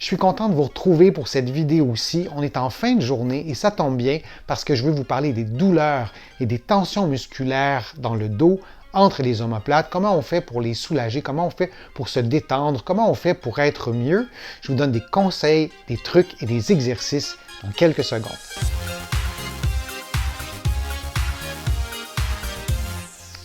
Je suis content de vous retrouver pour cette vidéo-ci. On est en fin de journée et ça tombe bien parce que je veux vous parler des douleurs et des tensions musculaires dans le dos entre les omoplates, comment on fait pour les soulager, comment on fait pour se détendre, comment on fait pour être mieux. Je vous donne des conseils, des trucs et des exercices dans quelques secondes.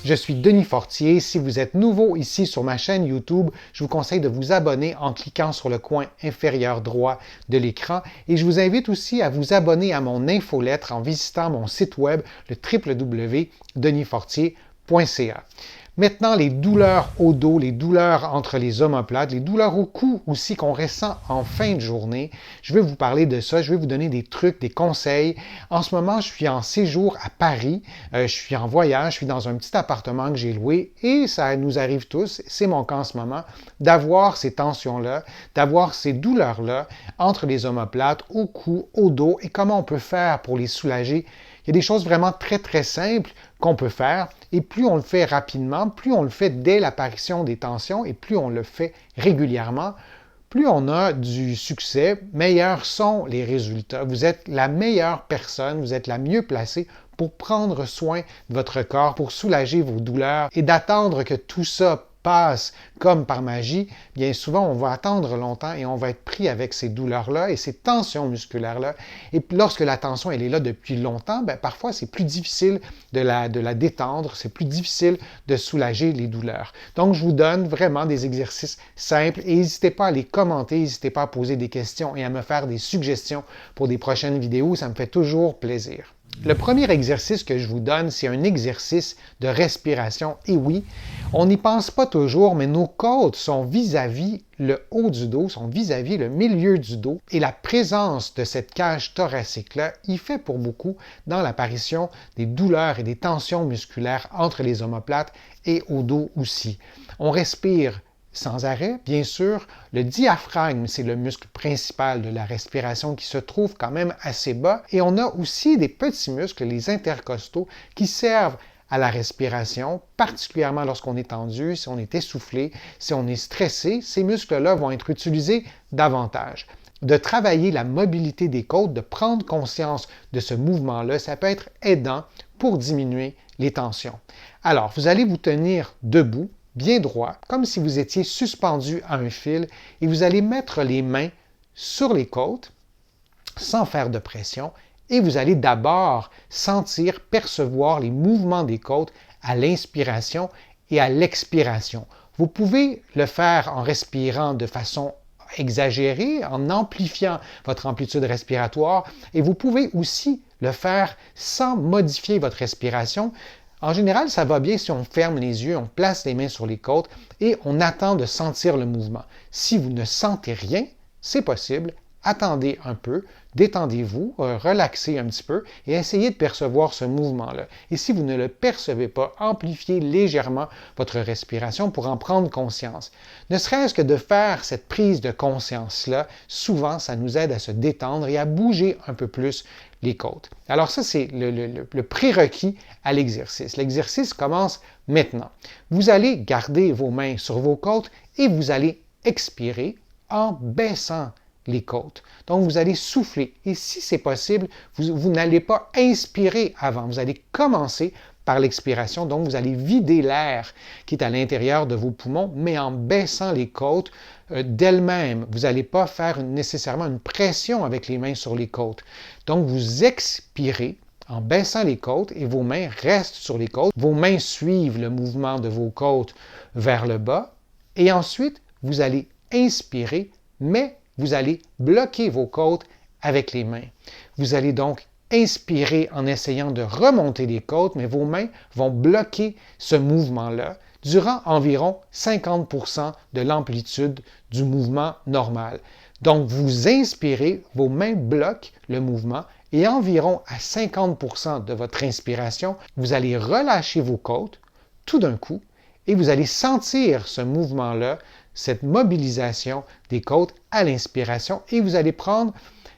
Je suis Denis Fortier. Si vous êtes nouveau ici sur ma chaîne YouTube, je vous conseille de vous abonner en cliquant sur le coin inférieur droit de l'écran et je vous invite aussi à vous abonner à mon infolettre en visitant mon site web, le www.denisfortier.ca. Maintenant, les douleurs au dos, les douleurs entre les omoplates, les douleurs au cou aussi qu'on ressent en fin de journée. Je vais vous parler de ça, je vais vous donner des trucs, des conseils. En ce moment, je suis en séjour à Paris, je suis en voyage, je suis dans un petit appartement que j'ai loué et ça nous arrive tous, c'est mon cas en ce moment, d'avoir ces tensions-là, d'avoir ces douleurs-là entre les omoplates, au cou, au dos et comment on peut faire pour les soulager. Il y a des choses vraiment très simples qu'on peut faire et plus on le fait rapidement, plus on le fait dès l'apparition des tensions et plus on le fait régulièrement, plus on a du succès, meilleurs sont les résultats. Vous êtes la meilleure personne, vous êtes la mieux placée pour prendre soin de votre corps, pour soulager vos douleurs et d'attendre que tout ça passe comme par magie. Bien souvent, on va attendre longtemps et on va être pris avec ces douleurs-là et ces tensions musculaires-là. Et lorsque la tension elle est là depuis longtemps, parfois c'est plus difficile de la détendre, c'est plus difficile de soulager les douleurs. Donc, je vous donne vraiment des exercices simples et n'hésitez pas à les commenter, n'hésitez pas à poser des questions et à me faire des suggestions pour des prochaines vidéos, ça me fait toujours plaisir. Le premier exercice que je vous donne, c'est un exercice de respiration. Et oui, on n'y pense pas toujours, mais nos côtes sont vis-à-vis le haut du dos, sont vis-à-vis le milieu du dos. Et la présence de cette cage thoracique-là, il fait pour beaucoup dans l'apparition des douleurs et des tensions musculaires entre les omoplates et au dos aussi. On respire sans arrêt, bien sûr. Le diaphragme, c'est le muscle principal de la respiration qui se trouve quand même assez bas. Et on a aussi des petits muscles, les intercostaux, qui servent à la respiration, particulièrement lorsqu'on est tendu, si on est essoufflé, si on est stressé. Ces muscles-là vont être utilisés davantage. De travailler la mobilité des côtes, de prendre conscience de ce mouvement-là, ça peut être aidant pour diminuer les tensions. Alors, vous allez vous tenir debout, bien droit, comme si vous étiez suspendu à un fil, et vous allez mettre les mains sur les côtes, sans faire de pression, et vous allez d'abord sentir, percevoir les mouvements des côtes à l'inspiration et à l'expiration. Vous pouvez le faire en respirant de façon exagérée, en amplifiant votre amplitude respiratoire, et vous pouvez aussi le faire sans modifier votre respiration. En général, ça va bien si on ferme les yeux, on place les mains sur les côtes et on attend de sentir le mouvement. Si vous ne sentez rien, c'est possible, attendez un peu, détendez-vous, relaxez un petit peu et essayez de percevoir ce mouvement-là. Et si vous ne le percevez pas, amplifiez légèrement votre respiration pour en prendre conscience. Ne serait-ce que de faire cette prise de conscience-là, souvent, ça nous aide à se détendre et à bouger un peu plus les côtes. Alors ça, c'est le prérequis à l'exercice. L'exercice commence maintenant. Vous allez garder vos mains sur vos côtes et vous allez expirer en baissant les côtes. Donc, vous allez souffler. Et si c'est possible, vous n'allez pas inspirer avant. Vous allez commencer par l'expiration. Donc, vous allez vider l'air qui est à l'intérieur de vos poumons, mais en baissant les côtes d'elles-mêmes. Vous n'allez pas faire nécessairement une pression avec les mains sur les côtes. Donc, vous expirez en baissant les côtes et vos mains restent sur les côtes. Vos mains suivent le mouvement de vos côtes vers le bas. Et ensuite, vous allez inspirer, mais vous allez bloquer vos côtes avec les mains. Vous allez donc inspirer en essayant de remonter les côtes, mais vos mains vont bloquer ce mouvement-là durant environ 50% de l'amplitude du mouvement normal. Donc, vous inspirez, vos mains bloquent le mouvement et environ à 50% de votre inspiration, vous allez relâcher vos côtes tout d'un coup et vous allez sentir ce mouvement-là, cette mobilisation des côtes à l'inspiration et vous allez prendre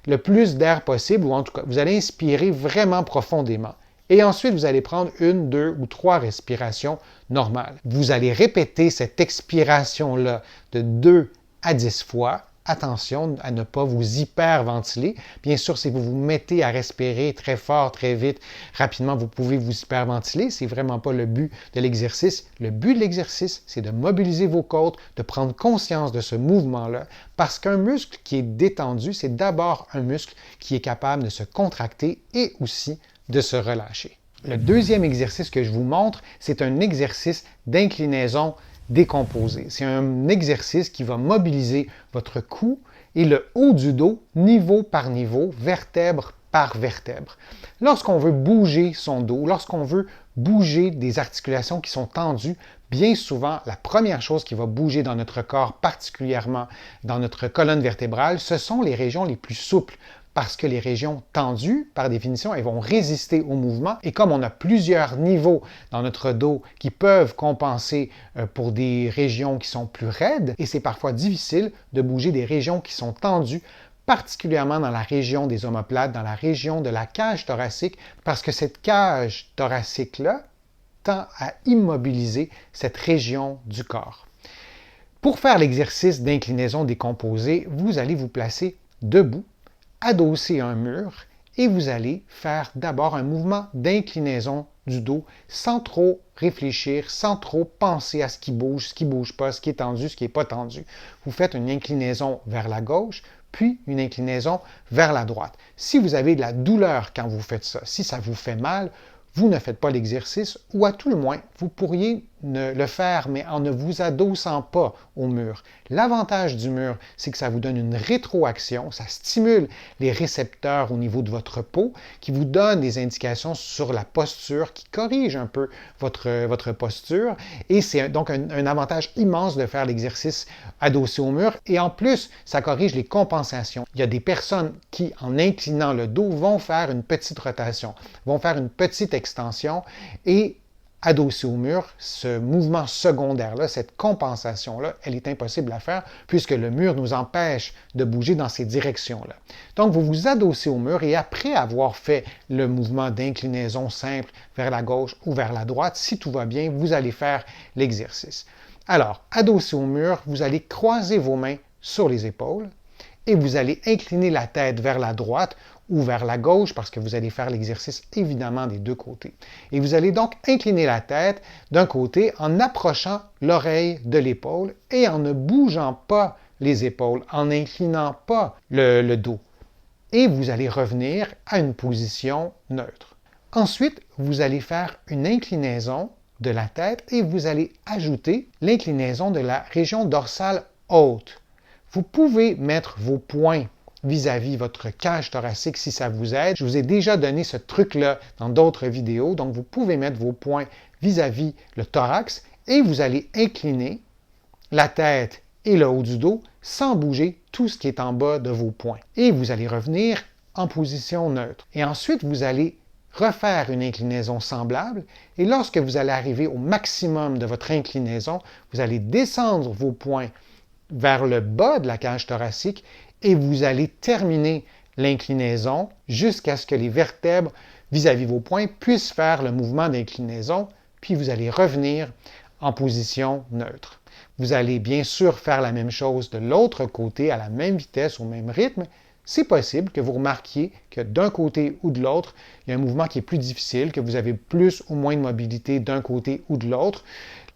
le plus d'air possible ou en tout cas, vous allez inspirer vraiment profondément. Et ensuite, vous allez prendre 1, 2 ou 3 respirations normales. Vous allez répéter cette expiration-là de 2 à 10 fois attention à ne pas vous hyperventiler. Bien sûr, si vous vous mettez à respirer très fort, très vite, rapidement, vous pouvez vous hyperventiler. C'est vraiment pas le but de l'exercice. Le but de l'exercice, c'est de mobiliser vos côtes, de prendre conscience de ce mouvement-là, parce qu'un muscle qui est détendu, c'est d'abord un muscle qui est capable de se contracter et aussi de se relâcher. Le deuxième exercice que je vous montre, c'est un exercice d'inclinaison décomposée. C'est un exercice qui va mobiliser votre cou et le haut du dos, niveau par niveau, vertèbre par vertèbre. Lorsqu'on veut bouger son dos, lorsqu'on veut bouger des articulations qui sont tendues, bien souvent, la première chose qui va bouger dans notre corps, particulièrement dans notre colonne vertébrale, ce sont les régions les plus souples. Parce que les régions tendues, par définition, elles vont résister au mouvement. Et comme on a plusieurs niveaux dans notre dos qui peuvent compenser pour des régions qui sont plus raides, et c'est parfois difficile de bouger des régions qui sont tendues, particulièrement dans la région des omoplates, dans la région de la cage thoracique, parce que cette cage thoracique-là tend à immobiliser cette région du corps. Pour faire l'exercice d'inclinaison décomposée, vous allez vous placer debout, adossé à un mur, et vous allez faire d'abord un mouvement d'inclinaison du dos sans trop réfléchir, sans trop penser à ce qui bouge pas, ce qui est tendu, ce qui n'est pas tendu. Vous faites une inclinaison vers la gauche, puis une inclinaison vers la droite. Si vous avez de la douleur quand vous faites ça, si ça vous fait mal, vous ne faites pas l'exercice, ou à tout le moins, vous pourriez le faire, mais en ne vous adossant pas au mur. L'avantage du mur, c'est que ça vous donne une rétroaction, ça stimule les récepteurs au niveau de votre peau, qui vous donne des indications sur la posture, qui corrige un peu votre posture, et c'est donc un avantage immense de faire l'exercice adossé au mur, et en plus, ça corrige les compensations. Il y a des personnes qui, en inclinant le dos, vont faire une petite rotation, vont faire une petite extension, et adossé au mur, ce mouvement secondaire-là, cette compensation-là, elle est impossible à faire puisque le mur nous empêche de bouger dans ces directions-là. Donc, vous vous adossez au mur et après avoir fait le mouvement d'inclinaison simple vers la gauche ou vers la droite, si tout va bien, vous allez faire l'exercice. Alors, adossé au mur, vous allez croiser vos mains sur les épaules et vous allez incliner la tête vers la droite ou vers la gauche parce que vous allez faire l'exercice évidemment des deux côtés. Et vous allez donc incliner la tête d'un côté en approchant l'oreille de l'épaule et en ne bougeant pas les épaules, en n'inclinant pas le dos. Et vous allez revenir à une position neutre. Ensuite, vous allez faire une inclinaison de la tête et vous allez ajouter l'inclinaison de la région dorsale haute. Vous pouvez mettre vos poings vis-à-vis votre cage thoracique si ça vous aide. Je vous ai déjà donné ce truc-là dans d'autres vidéos, donc vous pouvez mettre vos poings vis-à-vis le thorax et vous allez incliner la tête et le haut du dos sans bouger tout ce qui est en bas de vos poings. Et vous allez revenir en position neutre. Et ensuite, vous allez refaire une inclinaison semblable et lorsque vous allez arriver au maximum de votre inclinaison, vous allez descendre vos poings vers le bas de la cage thoracique et vous allez terminer l'inclinaison jusqu'à ce que les vertèbres vis-à-vis vos poings puissent faire le mouvement d'inclinaison, puis vous allez revenir en position neutre. Vous allez bien sûr faire la même chose de l'autre côté à la même vitesse, au même rythme. C'est possible que vous remarquiez que d'un côté ou de l'autre, il y a un mouvement qui est plus difficile, que vous avez plus ou moins de mobilité d'un côté ou de l'autre.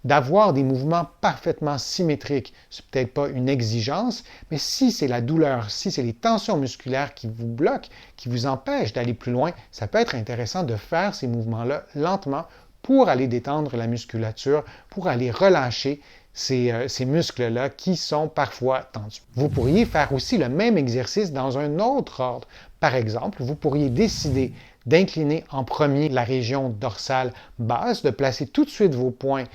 D'avoir des mouvements parfaitement symétriques, ce n'est peut-être pas une exigence, mais si c'est la douleur, si c'est les tensions musculaires qui vous bloquent, qui vous empêchent d'aller plus loin, ça peut être intéressant de faire ces mouvements-là lentement pour aller détendre la musculature, pour aller relâcher ces muscles-là qui sont parfois tendus. Vous pourriez faire aussi le même exercice dans un autre ordre. Par exemple, vous pourriez décider d'incliner en premier la région dorsale basse, de placer tout de suite vos poings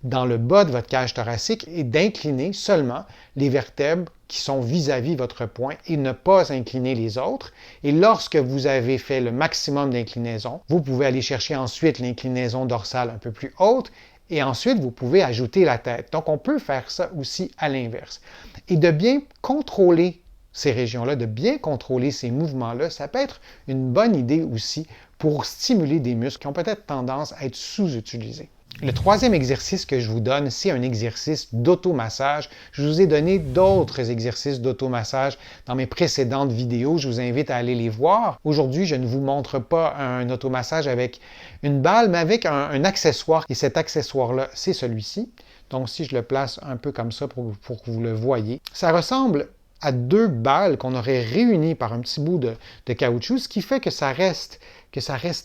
dans le bas de votre cage thoracique et d'incliner seulement les vertèbres qui sont vis-à-vis votre poing et ne pas incliner les autres. Et lorsque vous avez fait le maximum d'inclinaison, vous pouvez aller chercher ensuite l'inclinaison dorsale un peu plus haute et ensuite vous pouvez ajouter la tête. Donc on peut faire ça aussi à l'inverse. Et de bien contrôler ces régions-là, de bien contrôler ces mouvements-là, ça peut être une bonne idée aussi pour stimuler des muscles qui ont peut-être tendance à être sous-utilisés. Le troisième exercice que je vous donne, c'est un exercice d'automassage. Je vous ai donné d'autres exercices d'automassage dans mes précédentes vidéos. Je vous invite à aller les voir. Aujourd'hui, je ne vous montre pas un automassage avec une balle, mais avec un accessoire. Et cet accessoire-là, c'est celui-ci. Donc, si je le place un peu comme ça pour que vous le voyez, ça ressemble à deux balles qu'on aurait réunies par un petit bout de caoutchouc, ce qui fait que ça reste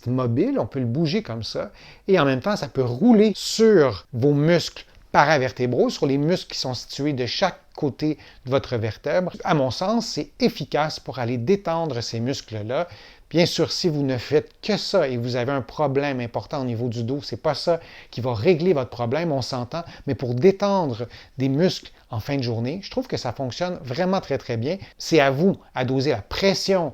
mobile, on peut le bouger comme ça, et en même temps, ça peut rouler sur vos muscles paravertébraux, sur les muscles qui sont situés de chaque côté de votre vertèbre. À mon sens, c'est efficace pour aller détendre ces muscles-là. Bien sûr, si vous ne faites que ça et vous avez un problème important au niveau du dos, c'est pas ça qui va régler votre problème, on s'entend, mais pour détendre des muscles en fin de journée, je trouve que ça fonctionne vraiment très, très bien. C'est à vous à doser la pression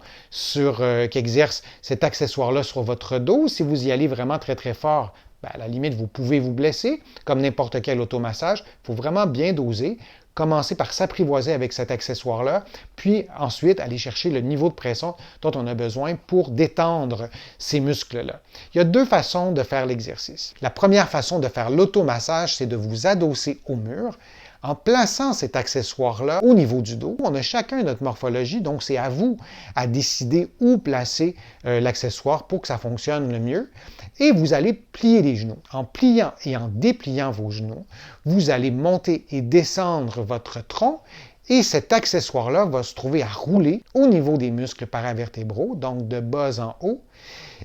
qu'exerce cet accessoire-là sur votre dos. Si vous y allez vraiment très, très fort, à la limite, vous pouvez vous blesser, comme n'importe quel automassage. Il faut vraiment bien doser. Commencer par s'apprivoiser avec cet accessoire-là, puis ensuite aller chercher le niveau de pression dont on a besoin pour détendre ces muscles-là. Il y a deux façons de faire l'exercice. La première façon de faire l'automassage, c'est de vous adosser au mur. En plaçant cet accessoire-là au niveau du dos, on a chacun notre morphologie, donc c'est à vous à décider où placer l'accessoire pour que ça fonctionne le mieux. Et vous allez plier les genoux. En pliant et en dépliant vos genoux, vous allez monter et descendre votre tronc et cet accessoire-là va se trouver à rouler au niveau des muscles paravertébraux, donc de bas en haut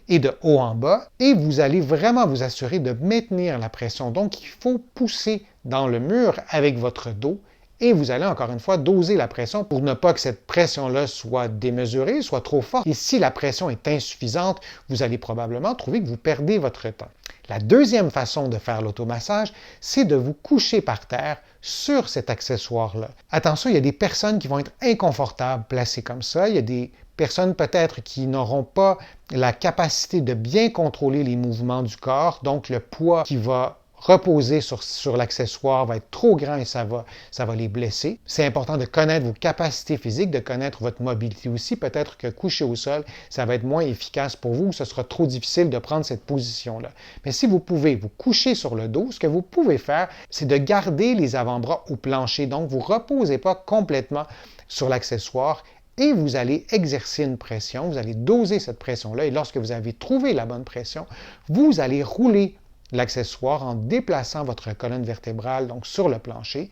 et de haut en bas, et vous allez vraiment vous assurer de maintenir la pression. Donc, il faut pousser dans le mur avec votre dos et vous allez encore une fois doser la pression pour ne pas que cette pression-là soit démesurée, soit trop forte. Et si la pression est insuffisante, vous allez probablement trouver que vous perdez votre temps. La deuxième façon de faire l'automassage, c'est de vous coucher par terre sur cet accessoire-là. Attention, il y a des personnes qui vont être inconfortables placées comme ça. Il y a des personnes peut-être qui n'auront pas la capacité de bien contrôler les mouvements du corps, donc le poids qui va reposer sur l'accessoire va être trop grand et ça va les blesser. C'est important de connaître vos capacités physiques, de connaître votre mobilité aussi. Peut-être que coucher au sol, ça va être moins efficace pour vous, ce sera trop difficile de prendre cette position-là. Mais si vous pouvez vous coucher sur le dos, ce que vous pouvez faire, c'est de garder les avant-bras au plancher. Donc, vous ne reposez pas complètement sur l'accessoire et vous allez exercer une pression, vous allez doser cette pression-là et lorsque vous avez trouvé la bonne pression, vous allez rouler l'accessoire en déplaçant votre colonne vertébrale donc sur le plancher,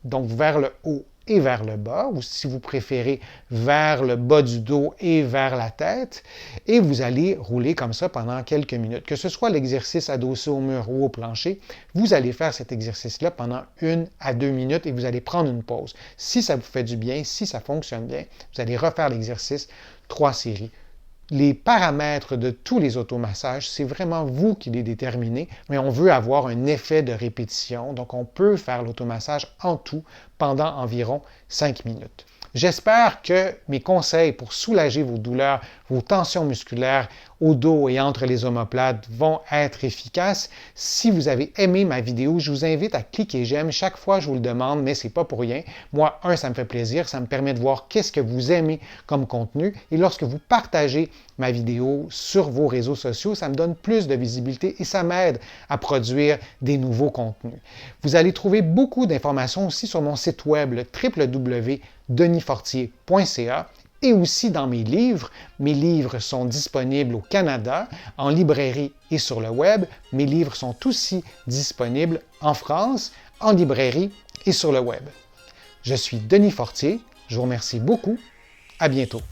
donc vers le haut et vers le bas, ou si vous préférez, vers le bas du dos et vers la tête, et vous allez rouler comme ça pendant quelques minutes. Que ce soit l'exercice adossé au mur ou au plancher, vous allez faire cet exercice-là pendant 1 à 2 minutes et vous allez prendre une pause. Si ça vous fait du bien, si ça fonctionne bien, vous allez refaire l'exercice 3 séries. Les paramètres de tous les automassages, c'est vraiment vous qui les déterminez, mais on veut avoir un effet de répétition, donc on peut faire l'automassage en tout pendant environ 5 minutes. J'espère que mes conseils pour soulager vos douleurs, vos tensions musculaires au dos et entre les omoplates vont être efficaces. Si vous avez aimé ma vidéo, je vous invite à cliquer j'aime. Chaque fois, je vous le demande, mais c'est pas pour rien. Moi, ça me fait plaisir, ça me permet de voir qu'est-ce que vous aimez comme contenu. Et lorsque vous partagez ma vidéo sur vos réseaux sociaux, ça me donne plus de visibilité et ça m'aide à produire des nouveaux contenus. Vous allez trouver beaucoup d'informations aussi sur mon site web, le www.denisfortier.ca. Et aussi dans mes livres. Mes livres sont disponibles au Canada, en librairie et sur le web. Mes livres sont aussi disponibles en France, en librairie et sur le web. Je suis Denis Fortier. Je vous remercie beaucoup. À bientôt.